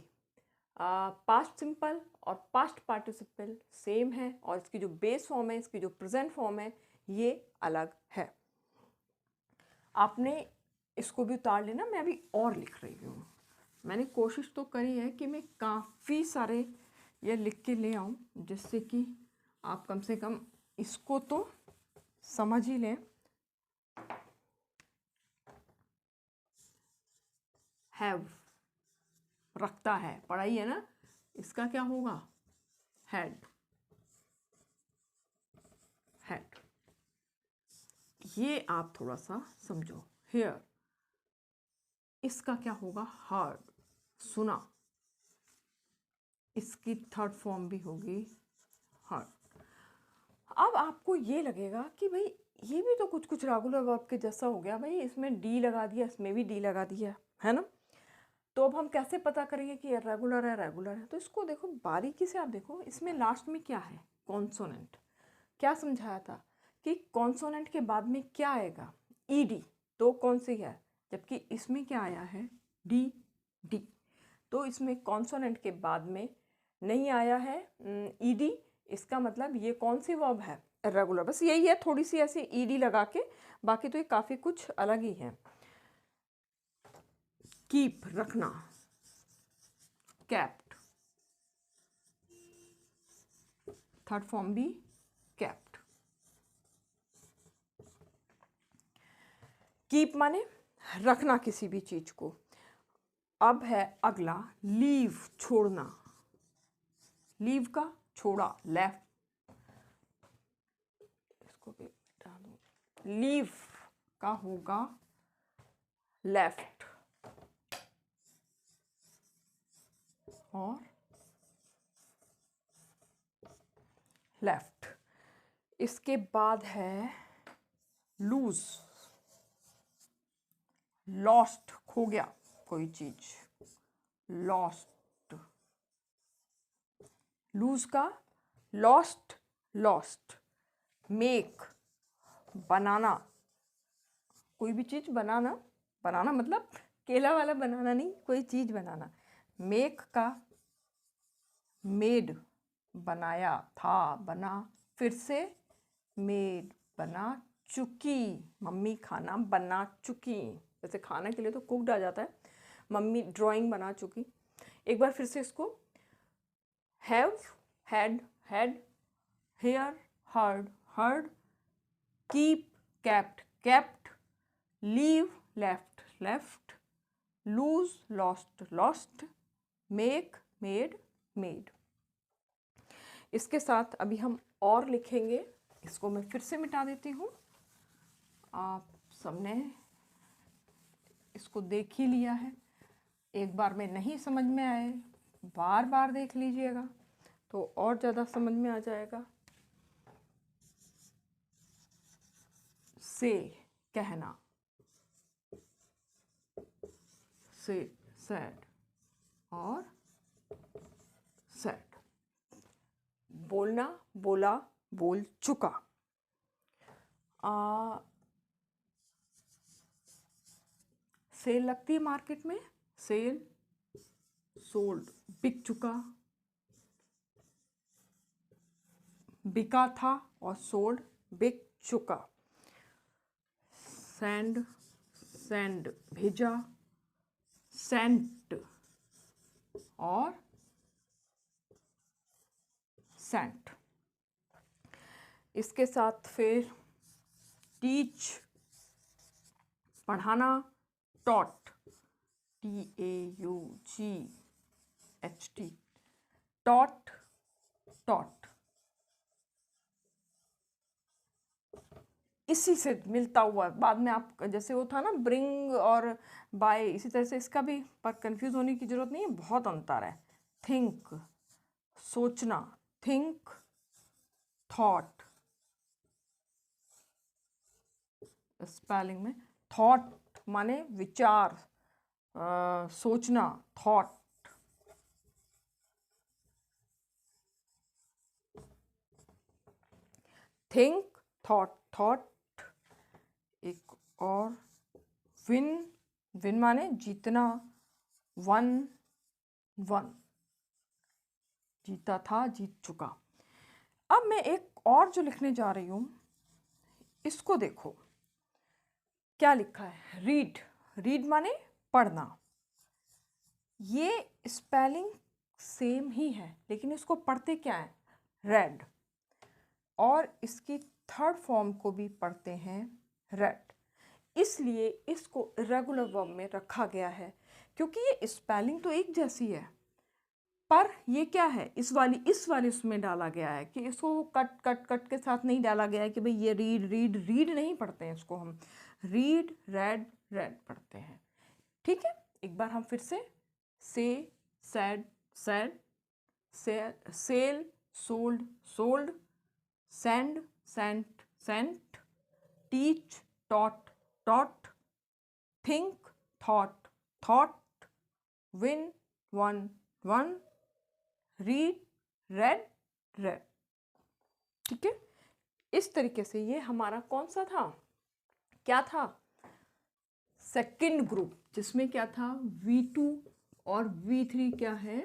पास्ट सिंपल और पास्ट पार्टिसिपल सेम है, और इसकी जो बेस फॉर्म है, इसकी जो प्रेजेंट फॉर्म है, ये अलग है। आपने इसको भी उतार लेना, मैं अभी और लिख रही हूँ। मैंने कोशिश तो करी है कि मैं काफ़ी सारे ये लिख के ले आऊँ, जिससे कि आप कम से कम इसको तो समझ ही लें। हैव, रखता है, पढ़ाई है ना, इसका क्या होगा? Had, had. ये आप थोड़ा सा समझो। हेयर, इसका क्या होगा? हर्ड, सुना। इसकी थर्ड फॉर्म भी होगी हर्ड। अब आपको ये लगेगा कि भाई ये भी तो कुछ कुछ रेगुलर वर्ब के जैसा हो गया, भाई इसमें डी लगा दिया, इसमें भी डी लगा दिया, है ना। तो अब हम कैसे पता करेंगे कि रेगुलर है, रेगुलर है? तो इसको देखो बारीकी से, आप देखो इसमें लास्ट में क्या है? कॉन्सोनेंट। क्या समझाया था कि कॉन्सोनेंट के बाद में क्या आएगा? ईडी। तो कौन सी है? जबकि इसमें क्या आया है? D, D. तो इसमें कॉन्सोनेंट के बाद में नहीं आया है ईडी, इसका मतलब ये कौन सी वर्ब है? रेगुलर। बस यही है, थोड़ी सी ऐसे ईडी लगा के, बाकी तो ये काफ़ी कुछ अलग ही है। कीप, रखना, कैप्ट, थर्ड फॉर्म भी कैप्ट। कीप माने रखना किसी भी चीज को। अब है अगला लीव, छोड़ना। लीव का छोड़ा, लेफ्ट। इसको भी हटा दो। लीव का होगा लेफ्ट, और लेफ्ट। इसके बाद है लूज, लॉस्ट, खो गया कोई चीज, लॉस्ट। लूज का लॉस्ट लॉस्ट, मेक बनाना, कोई भी चीज़ बनाना, बनाना मतलब केला वाला बनाना नहीं, कोई चीज़ बनाना। मेक का मेड बनाया था, बना, फिर से मेड बना चुकी, मम्मी खाना बना चुकी, जैसे खाने के लिए तो कुकड आ जाता है, मम्मी ड्राइंग बना चुकी। एक बार फिर से इसको, have had had, hear heard heard, keep kept kept, leave left left, lose lost lost, make made made. इसके साथ अभी हम और लिखेंगे, इसको मैं फिर से मिटा देती हूँ। आप सबने इसको देख ही लिया है, एक बार में नहीं समझ में आए, बार बार देख लीजिएगा तो और ज़्यादा समझ में आ जाएगा। से कहना, से सैड और सैड, बोलना बोला बोल चुका। सेल लगती है मार्केट में, सेल सोल्ड, बिक चुका, बिका था और सोल्ड बिक चुका। सेंड सेंड भेजा, सेंट और सेंट। इसके साथ फिर टीच पढ़ाना, टॉट, TAUGHT, टॉट टॉट। इसी से मिलता हुआ बाद में आप, जैसे वो था ना ब्रिंग और बाय, इसी तरह से इसका भी, पर कंफ्यूज होने की जरूरत नहीं है, बहुत अंतर है। थिंक सोचना, थिंक थॉट, स्पेलिंग में थॉट माने विचार, सोचना, थॉट। Think thought thought. एक और, विन, विन माने जीतना, वन वन, जीता था जीत चुका। अब मैं एक और जो लिखने जा रही हूँ, इसको देखो क्या लिखा है, रीड, रीड माने पढ़ना। ये स्पेलिंग सेम ही है लेकिन इसको पढ़ते क्या है, रेड, और इसकी थर्ड फॉर्म को भी पढ़ते हैं रेड, इसलिए इसको इरेगुलर वर्ब में रखा गया है, क्योंकि ये स्पेलिंग तो एक जैसी है, पर ये क्या है, इस वाली उसमें डाला गया है कि इसको कट कट कट के साथ नहीं डाला गया है कि भाई ये रीड रीड रीड नहीं पढ़ते हैं, इसको हम रीड रेड रेड पढ़ते हैं। ठीक है, एक बार हम फिर से said said, sell sold sold, send sent sent, teach taught taught, think thought thought, win won won, read read read. ठीक है, इस तरीके से ये हमारा कौन सा था, क्या था, सेकंड ग्रुप, जिसमें क्या था V2 और V3 क्या है,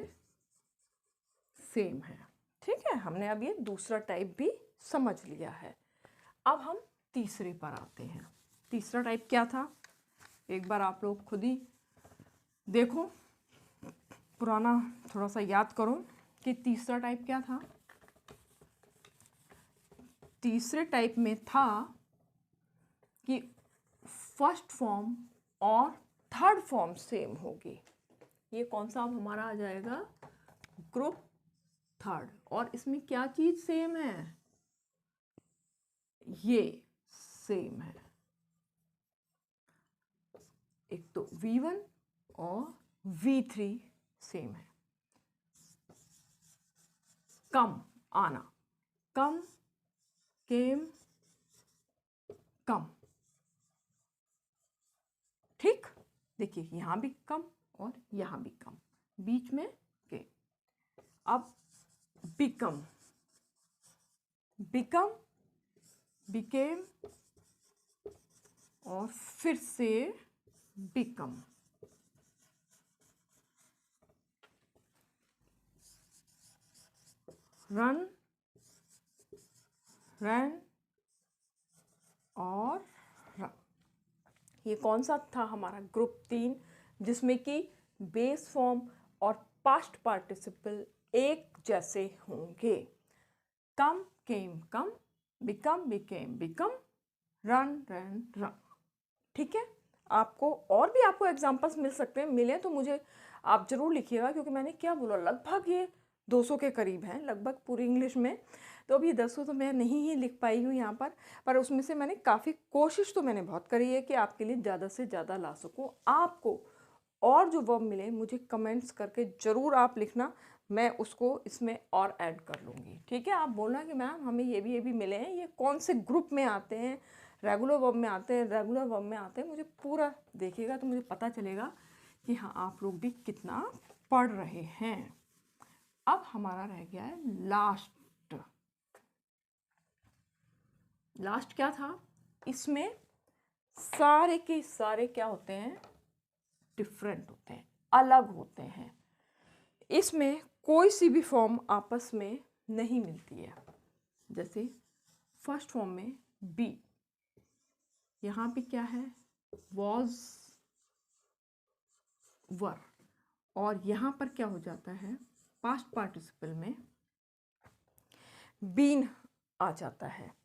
सेम है। ठीक है, हमने अब ये दूसरा टाइप भी समझ लिया है। अब हम तीसरे पर आते हैं। तीसरा टाइप क्या था, एक बार आप लोग खुद ही देखो, पुराना थोड़ा सा याद करो कि तीसरा टाइप क्या था। तीसरे टाइप में था कि फर्स्ट फॉर्म और थर्ड फॉर्म सेम होगी। ये कौन सा अब हमारा आ जाएगा, ग्रुप थर्ड, और इसमें क्या चीज सेम है, ये सेम है, एक तो V1 और V3 सेम है। कम आना, कम केम कम। ठीक, देखिए यहां भी कम और यहां भी कम, बीच में के। अब बिकम, बिकम, बिकेम और फिर से बिकम। रन, रन और रन। ये कौन सा था हमारा ग्रुप 3, जिसमें कि बेस फॉर्म और पास्ट पार्टिसिपल एक जैसे होंगे। Come, came, come, become, became, become, run, run, run. ठीक है, आपको और भी आपको एग्जांपल्स मिल सकते हैं, मिले तो मुझे आप ज़रूर लिखिएगा, क्योंकि मैंने क्या बोला, लगभग ये 200 के करीब हैं लगभग पूरी इंग्लिश में। तो अभी 200 तो मैं नहीं ही लिख पाई हूँ यहाँ पर उसमें से मैंने काफ़ी कोशिश तो मैंने बहुत करी है कि आपके लिए ज़्यादा से ज़्यादा ला सकूँ। आपको और जो वर्ब मिले मुझे कमेंट्स करके ज़रूर आप लिखना, मैं उसको इसमें और ऐड कर लूँगी। ठीक है, आप बोलना कि मैम हमें ये भी मिले हैं, ये कौन से ग्रुप में आते हैं, रेगुलर वर्ब में आते हैं, रेगुलर वर्ब में आते हैं, मुझे पूरा देखिएगा तो मुझे पता चलेगा कि हाँ आप लोग भी कितना पढ़ रहे हैं। अब हमारा रह गया है लास्ट। लास्ट क्या था, इसमें सारे के सारे क्या होते हैं, डिफरेंट होते हैं, अलग होते हैं। इसमें कोई सी भी फॉर्म आपस में नहीं मिलती है। जैसे फर्स्ट फॉर्म में बी, यहाँ पे क्या है, वॉज, वर, और यहाँ पर क्या हो जाता है, पास्ट पार्टिसिपल में बीन आ जाता है।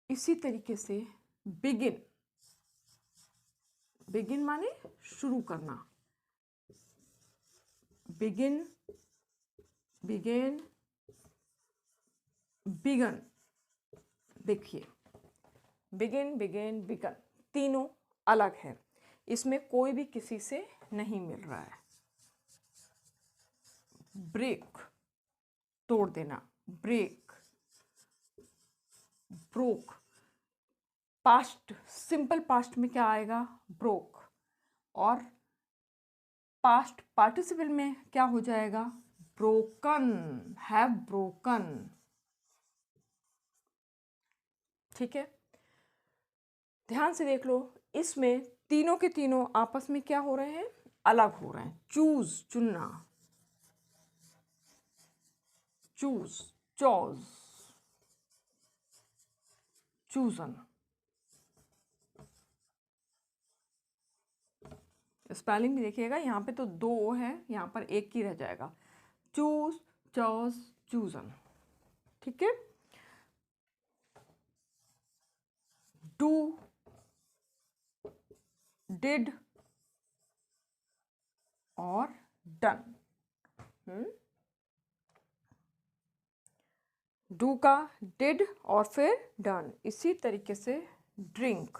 इसी तरीके से बिगिन, बिगिन माने शुरू करना, बिगिन, बिगेन, बिगन। देखिए बिगिन, बिगेन, बिगन तीनों अलग हैं, इसमें कोई भी किसी से नहीं मिल रहा है। ब्रेक, तोड़ देना, break, broke, past, simple past में क्या आएगा, ब्रोक, और पास्ट पार्टिसिपल में क्या हो जाएगा, ब्रोकन, हैव ब्रोकन। ठीक है, ध्यान से देख लो, इसमें तीनों के तीनों आपस में क्या हो रहे हैं, अलग हो रहे हैं। चूज, चुनना, चूज, चॉज, चूजन। स्पेलिंग भी देखिएगा, यहाँ पे तो 2 है, यहाँ पर एक ही रह जाएगा, चूज, चॉज, चूजन। ठीक है, डू, डिड और डन। डू का डिड और फिर डन। इसी तरीके से ड्रिंक,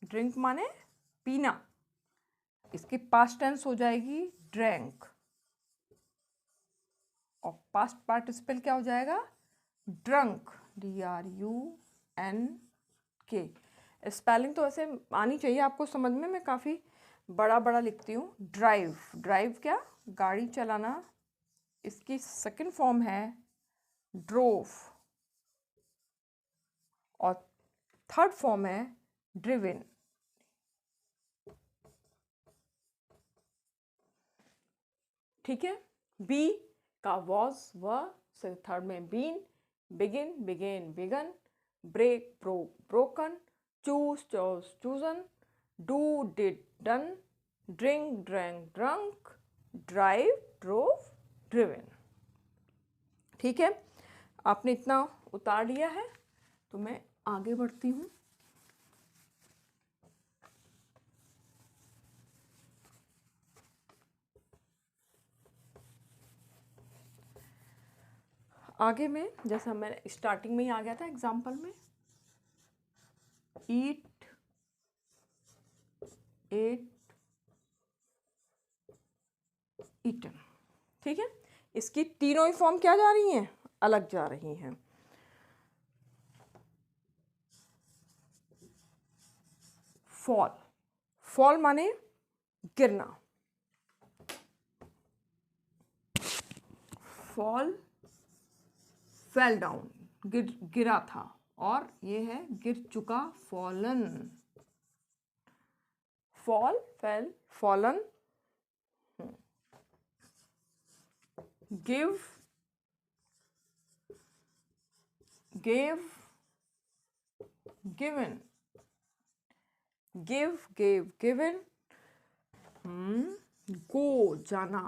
ड्रिंक माने पीना, इसकी पास्ट टेंस हो जाएगी ड्रैंक, और पास्ट पार्टिसिपल क्या हो जाएगा, ड्रंक, DRUNK। स्पेलिंग तो ऐसे आनी चाहिए आपको समझ में, मैं काफ़ी बड़ा बड़ा लिखती हूँ। ड्राइव, ड्राइव क्या, गाड़ी चलाना, इसकी सेकंड फॉर्म है ड्रोव, और थर्ड फॉर्म है ड्रिवन। ठीक है, बी का वॉज, व, से थर्ड में been, begin, began, begun, break, broke, broken, choose, chose, chosen, do, did, done, drink, drank, drunk, drive, drove, driven. ठीक है, आपने इतना उतार लिया है तो मैं आगे बढ़ती हूँ। आगे में जैसा मैंने स्टार्टिंग में ही आ गया था एग्जाम्पल में, ईट, एट, ईटन। ठीक है, इसकी तीनों ही फॉर्म क्या जा रही हैं, अलग जा रही हैं। फॉल, फॉल माने गिरना, फॉल, फेल डाउन, गिरा था, और ये है गिर चुका, fallen. Fall, fell, fallen. Give, gave, given, give, gave, given. Go, जाना,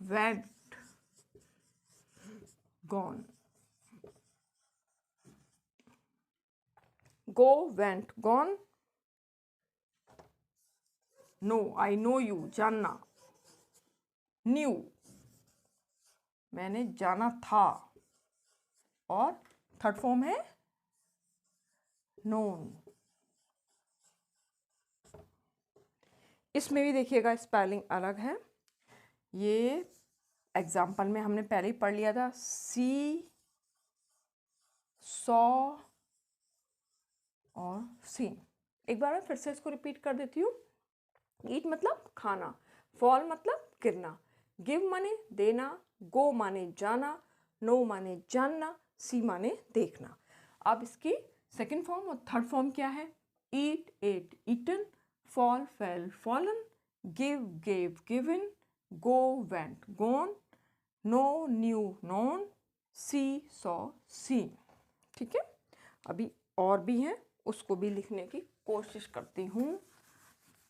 went, gone. Go, went, gone. Know, I know you, जानना। न्यू, मैंने जाना था, और थर्ड फॉर्म है नोन। इसमें भी देखिएगा स्पेलिंग अलग है। ये एग्जाम्पल में हमने पहले ही पढ़ लिया था, सी, सॉ और सीन। एक बार मैं फिर से इसको रिपीट कर देती हूँ। ईट मतलब खाना, फॉल मतलब गिरना, गिव माने देना, गो माने जाना, नो माने जानना, सी माने देखना। अब इसकी सेकंड फॉर्म और थर्ड फॉर्म क्या है? Eat, ate, eaten, fall, fell, fallen, give, gave, given, go, went, gone, know, knew, known, see, saw, seen. ठीक है, अभी और भी हैं, उसको भी लिखने की कोशिश करती हूँ।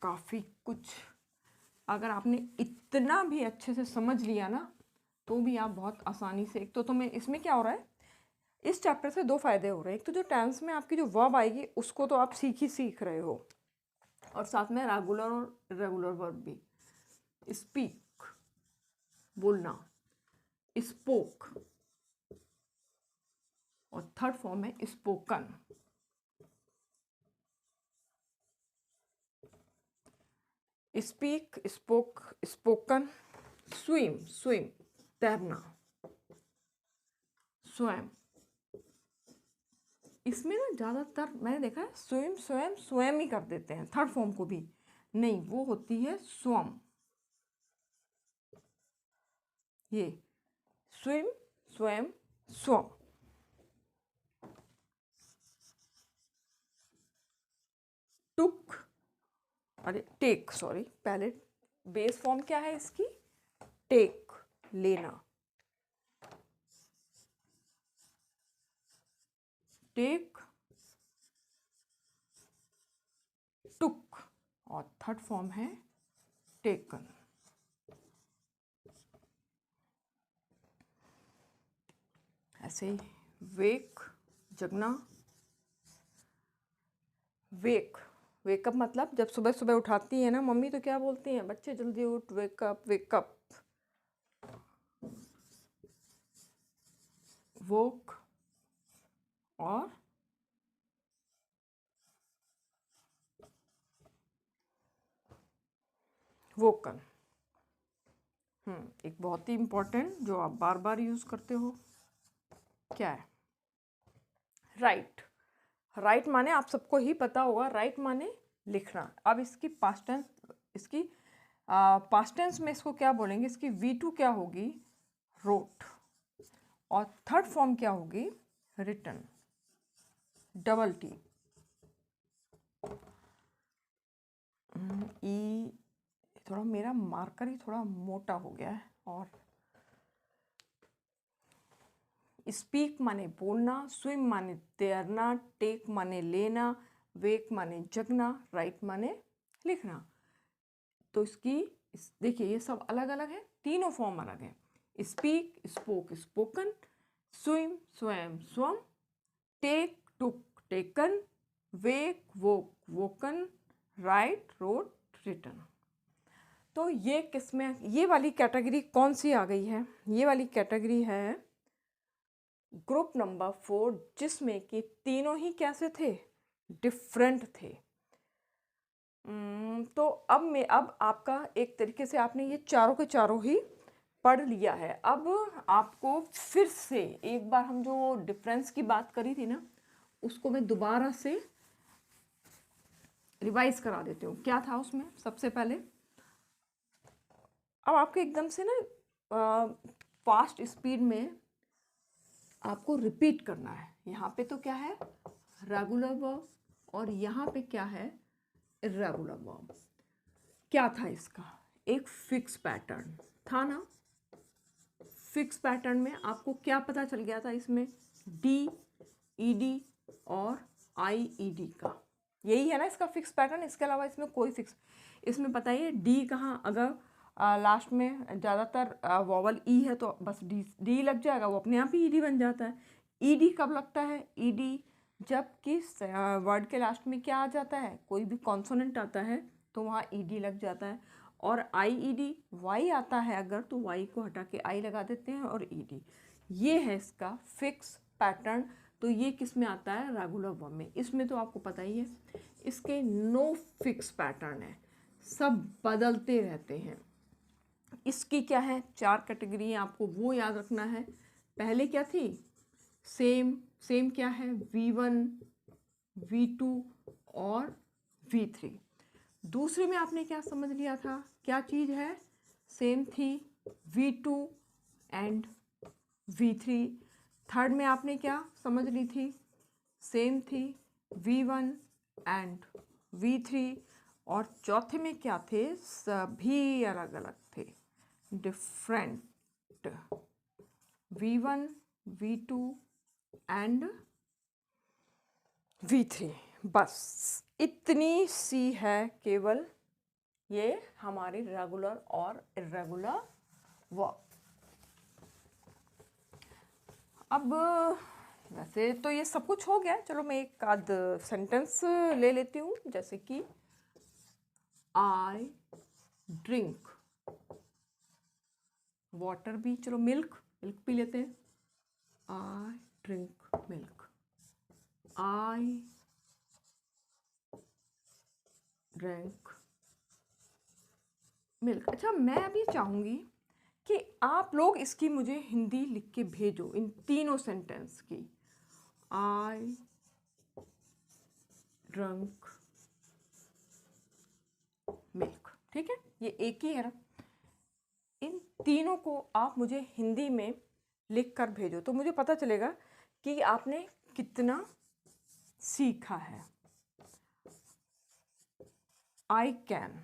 काफ़ी कुछ अगर आपने इतना भी अच्छे से समझ लिया ना, तो भी आप बहुत आसानी से, एक तो तुम्हें इसमें क्या हो रहा है, इस चैप्टर से दो फायदे हो रहे हैं। एक तो जो टेंस में आपकी जो वर्ब आएगी उसको तो आप सीख रहे हो, और साथ में रेगुलर और इरेगुलर वर्ब भी। स्पीक, बोलना, स्पोक, और थर्ड फॉर्म है spoken. Speak, spoke, spoken. Swim, swim, तैरना, स्वयं। इसमें ना ज़्यादातर मैंने देखा है स्वयं, स्वयं, स्वयं ही कर देते हैं, थर्ड फॉर्म को भी नहीं, वो होती है स्वम। ये स्विम, स्वयं, स्वम। टुक, अरे टेक, सॉरी, पहले बेस फॉर्म क्या है इसकी? टेक, लेना। टेक, टुक, और थर्ड फॉर्म है टेकन। ऐसे ही वेक, जगना। वेक, वेकअप मतलब जब सुबह सुबह उठाती है ना मम्मी, तो क्या बोलती हैं, बच्चे जल्दी उठ, वेकअप, वेकअप। वोक और वोकन। एक बहुत ही इम्पोर्टेंट जो आप बार बार यूज़ करते हो, क्या है? राइट। राइट माने आप सबको ही पता होगा, राइट माने लिखना। अब इसकी पास्ट टेंस, इसकी पास्ट टेंस में इसको क्या बोलेंगे? इसकी V2 क्या होगी? रोट। और थर्ड फॉर्म क्या होगी? Written, double T. ई, थोड़ा मेरा मार्कर ही थोड़ा मोटा हो गया है। और स्पीक माने बोलना, स्विम माने तैरना, टेक माने लेना, वेक माने जगना, राइट माने लिखना। तो इसकी देखिए ये सब अलग अलग है, तीनों फॉर्म अलग है। स्पीक, स्पोक, स्पोकन, स्विम, स्वयं, स्वम, टेक, टुक, टेकन, वेक, वोक, वोकन, राइट, रोट, रिटन। तो ये किसमें, ये वाली कैटेगरी कौन सी आ गई है? ये वाली कैटेगरी है ग्रुप नंबर 4, जिसमें कि तीनों ही कैसे थे? डिफरेंट थे। तो अब आपका एक तरीके से आपने ये चारों के चारों ही पढ़ लिया है। अब आपको फिर से एक बार हम जो डिफरेंस की बात करी थी ना, उसको मैं दोबारा से रिवाइज करा देती हूँ। क्या था उसमें? सबसे पहले अब आपके एकदम से ना फास्ट स्पीड में आपको रिपीट करना है। यहाँ पे तो क्या है, रेगुलर वर्ब, और यहाँ पे क्या है, इर्रेगुलर वर्ब। क्या था इसका, एक फिक्स पैटर्न था ना। फिक्स पैटर्न में आपको क्या पता चल गया था, इसमें डी, ईडी और आईईडी का, यही है ना इसका फिक्स पैटर्न। इसके अलावा इसमें कोई फिक्स, इसमें बताइए डी कहाँ, अगर लास्ट में ज़्यादातर वॉवल ई है तो बस डी लग जाएगा, वो अपने आप ही ईडी बन जाता है। ईडी कब लगता है, ईडी जब किस वर्ड के लास्ट में क्या आ जाता है, कोई भी कॉन्सोनेंट आता है तो वहाँ ईडी लग जाता है। और आईईडी, वाई आता है अगर तो वाई को हटा के आई लगा देते हैं और ईडी। ये है इसका फिक्स पैटर्न। तो ये किस में आता है, रेगुलर वर्ब में। इसमें तो आपको पता ही है इसके नो फिक्स पैटर्न है, सब बदलते रहते हैं। इसकी क्या है, 4 कैटेगरी, आपको वो याद रखना है। पहले क्या थी, सेम। सेम क्या है, V1, V2 और V3। दूसरे में आपने क्या समझ लिया था, क्या चीज़ है, सेम थी V2 एंड V3। थर्ड में आपने क्या समझ ली थी, सेम थी V1 एंड V3। और चौथे में क्या थे, सभी अलग अलग थे, different, V1, V2 and V3। बस इतनी सी है केवल ये हमारी रेगुलर और इर्रेगुलर वर्ब। अब वैसे तो ये सब कुछ हो गया, चलो मैं एक आध सेंटेंस ले लेती हूँ, जैसे कि आई ड्रिंक वाटर भी, चलो मिल्क पी लेते हैं। I drink milk, I drink milk. अच्छा, मैं अभी चाहूँगी कि आप लोग इसकी मुझे हिंदी लिख के भेजो, इन तीनों सेंटेंस की। आई ड्रंक मिल्क, ठीक है, ये एक ही है ना। इन तीनों को आप मुझे हिंदी में लिख कर भेजो, तो मुझे पता चलेगा कि आपने कितना सीखा है। आई कैन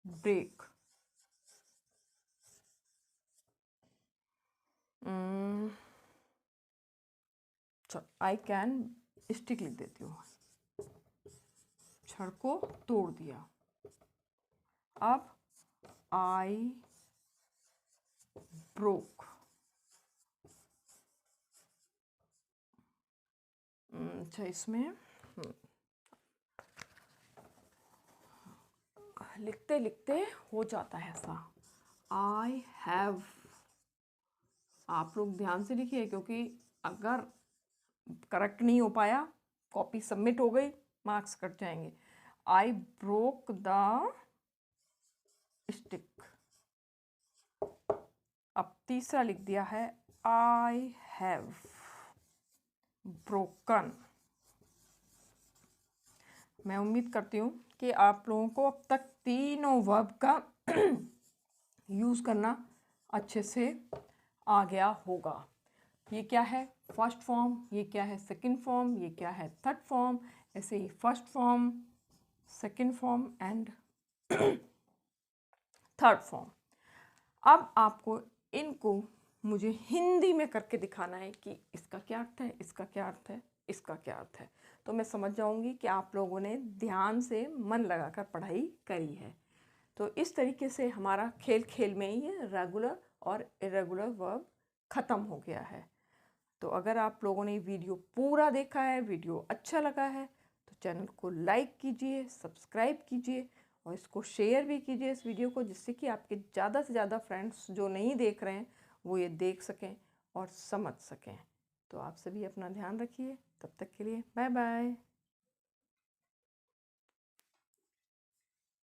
ब्रेक, चलो आई कैन स्टिक लिख देती हूँ, छड़ को तोड़ दिया। अब आई ब्रोक, अच्छा इसमें लिखते लिखते हो जाता है ऐसा। आई हैव, आप लोग ध्यान से लिखिए, क्योंकि अगर करेक्ट नहीं हो पाया, कॉपी सबमिट हो गई, मार्क्स कट जाएंगे। I broke the stick. अब तीसरा लिख दिया है, आई हैव ब्रोकन। मैं उम्मीद करती हूँ कि आप लोगों को अब तक तीनों वर्ब का यूज़ करना अच्छे से आ गया होगा। ये क्या है फर्स्ट फॉर्म, ये क्या है सेकंड फॉर्म, ये क्या है थर्ड फॉर्म, ऐसे ही first form, second form and third form. अब आपको इनको मुझे हिंदी में करके दिखाना है कि इसका क्या अर्थ है, इसका क्या अर्थ है, इसका क्या अर्थ है। तो मैं समझ जाऊंगी कि आप लोगों ने ध्यान से मन लगाकर पढ़ाई करी है। तो इस तरीके से हमारा खेल खेल में ही रेगुलर और इरेगुलर वर्ब ख़त्म हो गया है। तो अगर आप लोगों ने वीडियो पूरा देखा है, वीडियो अच्छा लगा है, तो चैनल को लाइक कीजिए, सब्सक्राइब कीजिए और इसको शेयर भी कीजिए इस वीडियो को, जिससे कि आपके ज़्यादा से ज़्यादा फ्रेंड्स जो नहीं देख रहे हैं वो ये देख सकें और समझ सकें। तो आप सभी अपना ध्यान रखिए, तब तक के लिए बाय बाय।